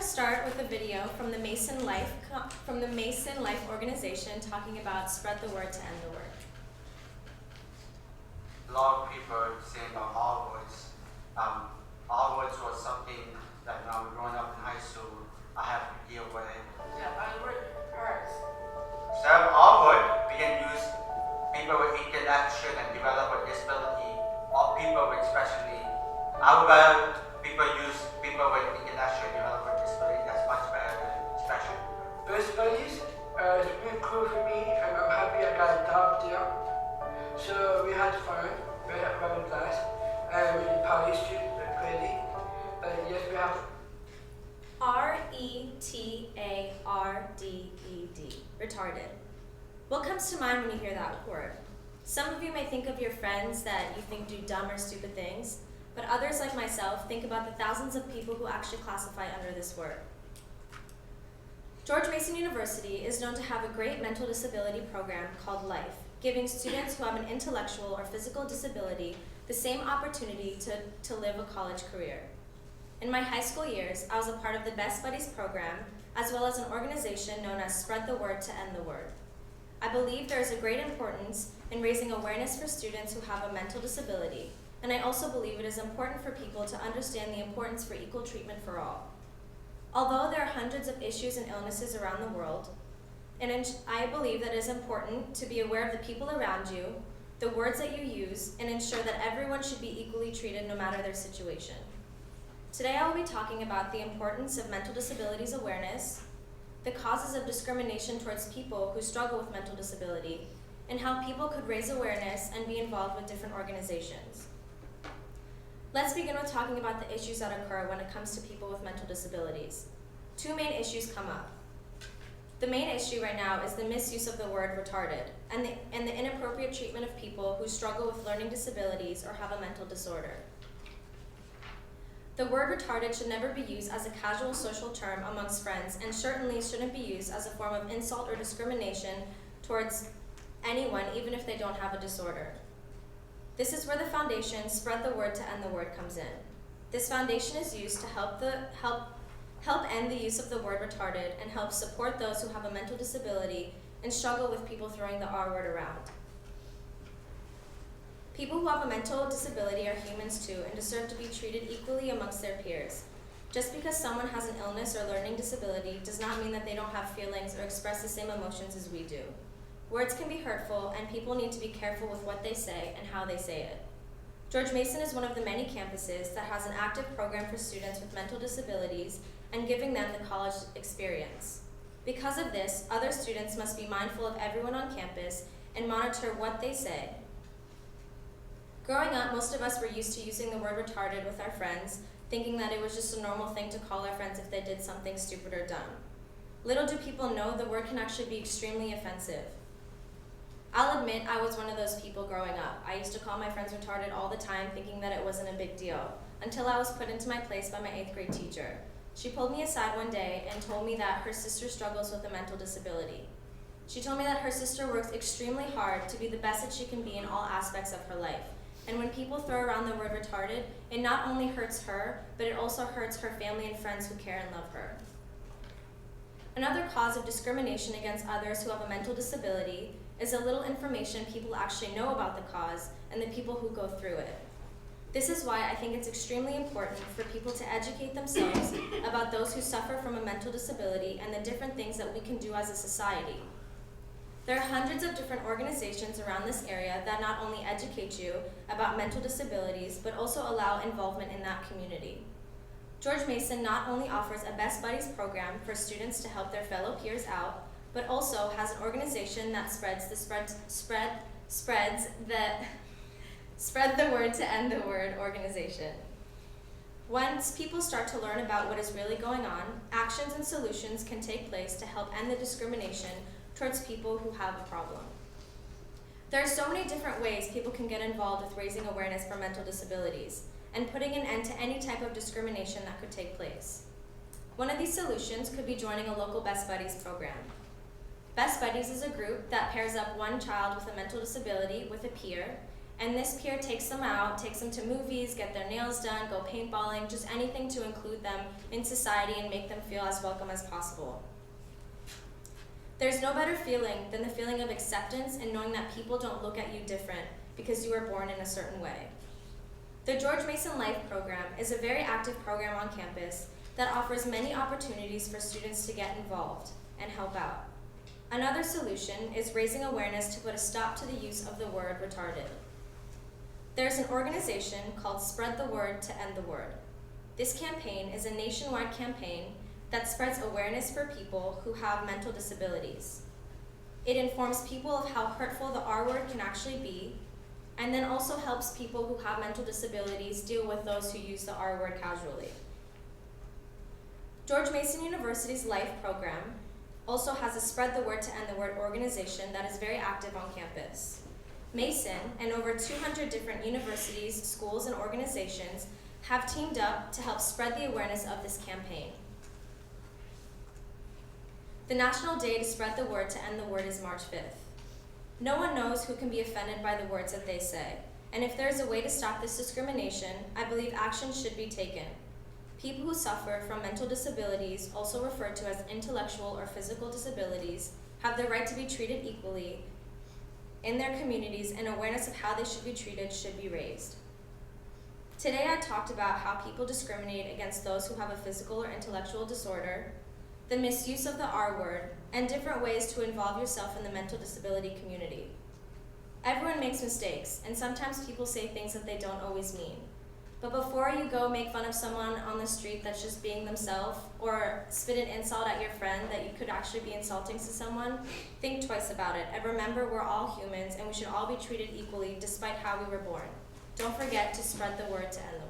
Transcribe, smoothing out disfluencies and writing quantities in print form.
to start with a video from the Mason Life organization talking about spread the word to end the word. A lot of people saying about all words. All words was something that growing up in high school, I have to deal with it. Yeah, all word hurts. So all word we can use people with intellectual and developmental disability, or people with especially. I would rather people use people with intellectual and developmental disability. That's much better than special. Best buddies is really cool for me, and I'm happy I got a job there. So we had fun, we had a blast, and we did party street with Pretty. But yes, we have R-E-T-A-R-D-E-D, retarded. What comes to mind when you hear that word? Some of you may think of your friends that you think do dumb or stupid things, but others like myself think about the thousands of people who actually classify under this word. George Mason University is known to have a great mental disability program called LIFE, giving students who have an intellectual or physical disability the same opportunity to live a college career. In my high school years, I was a part of the Best Buddies program, as well as an organization known as Spread the Word to End the Word. I believe there is a great importance in raising awareness for students who have a mental disability, and I also believe it is important for people to understand the importance for equal treatment for all. Although there are hundreds of issues and illnesses around the world, I believe that it is important to be aware of the people around you, the words that you use, and ensure that everyone should be equally treated no matter their situation. Today I will be talking about the importance of mental disabilities awareness, the causes of discrimination towards people who struggle with mental disability, and how people could raise awareness and be involved with different organizations. Let's begin with talking about the issues that occur when it comes to people with mental disabilities. Two main issues come up. The main issue right now is the misuse of the word retarded and the inappropriate treatment of people who struggle with learning disabilities or have a mental disorder. The word retarded should never be used as a casual social term amongst friends, and certainly shouldn't be used as a form of insult or discrimination towards anyone, even if they don't have a disorder. This is where the foundation Spread the Word to End the Word comes in. This foundation is used to help end the use of the word retarded and help support those who have a mental disability and struggle with people throwing the R word around. People who have a mental disability are humans too and deserve to be treated equally amongst their peers. Just because someone has an illness or learning disability does not mean that they don't have feelings or express the same emotions as we do. Words can be hurtful, and people need to be careful with what they say and how they say it. George Mason is one of the many campuses that has an active program for students with mental disabilities and giving them the college experience. Because of this, other students must be mindful of everyone on campus and monitor what they say. Growing up, most of us were used to using the word retarded with our friends, thinking that it was just a normal thing to call our friends if they did something stupid or dumb. Little do people know the word can actually be extremely offensive. I'll admit I was one of those people growing up. I used to call my friends retarded all the time, thinking that it wasn't a big deal, until I was put into my place by my 8th grade teacher. She pulled me aside one day and told me that her sister struggles with a mental disability. She told me that her sister works extremely hard to be the best that she can be in all aspects of her life. And when people throw around the word retarded, it not only hurts her, but it also hurts her family and friends who care and love her. Another cause of discrimination against others who have a mental disability is the little information people actually know about the cause and the people who go through it. This is why I think it's extremely important for people to educate themselves about those who suffer from a mental disability and the different things that we can do as a society. There are hundreds of different organizations around this area that not only educate you about mental disabilities, but also allow involvement in that community. George Mason not only offers a Best Buddies program for students to help their fellow peers out, but also has an organization that spread the word to end the word organization. Once people start to learn about what is really going on, actions and solutions can take place to help end the discrimination towards people who have a problem. There are so many different ways people can get involved with raising awareness for mental disabilities and putting an end to any type of discrimination that could take place. One of these solutions could be joining a local Best Buddies program. Best Buddies is a group that pairs up one child with a mental disability with a peer, And this peer takes them out, takes them to movies, get their nails done, go paintballing, just anything to include them in society and make them feel as welcome as possible. There's no better feeling than the feeling of acceptance and knowing that people don't look at you different because you were born in a certain way. The George Mason Life Program is a very active program on campus that offers many opportunities for students to get involved and help out. Another solution is raising awareness to put a stop to the use of the word retarded. There's an organization called Spread the Word to End the Word. This campaign is a nationwide campaign that spreads awareness for people who have mental disabilities. It informs people of how hurtful the R word can actually be, and then also helps people who have mental disabilities deal with those who use the R word casually. George Mason University's Life program also has a Spread the Word to End the Word organization that is very active on campus. Mason and over 200 different universities, schools, and organizations have teamed up to help spread the awareness of this campaign. The National Day to Spread the Word to End the Word is March 5th. No one knows who can be offended by the words that they say, and if there is a way to stop this discrimination, I believe action should be taken. People who suffer from mental disabilities, also referred to as intellectual or physical disabilities, have the right to be treated equally in their communities, and awareness of how they should be treated should be raised. Today I talked about how people discriminate against those who have a physical or intellectual disorder, the misuse of the R word, and different ways to involve yourself in the mental disability community. Everyone makes mistakes, and sometimes people say things that they don't always mean. But before you go make fun of someone on the street that's just being themselves, or spit an insult at your friend that you could actually be insulting to someone, think twice about it, and remember we're all humans and we should all be treated equally despite how we were born. Don't forget to spread the word to end the word.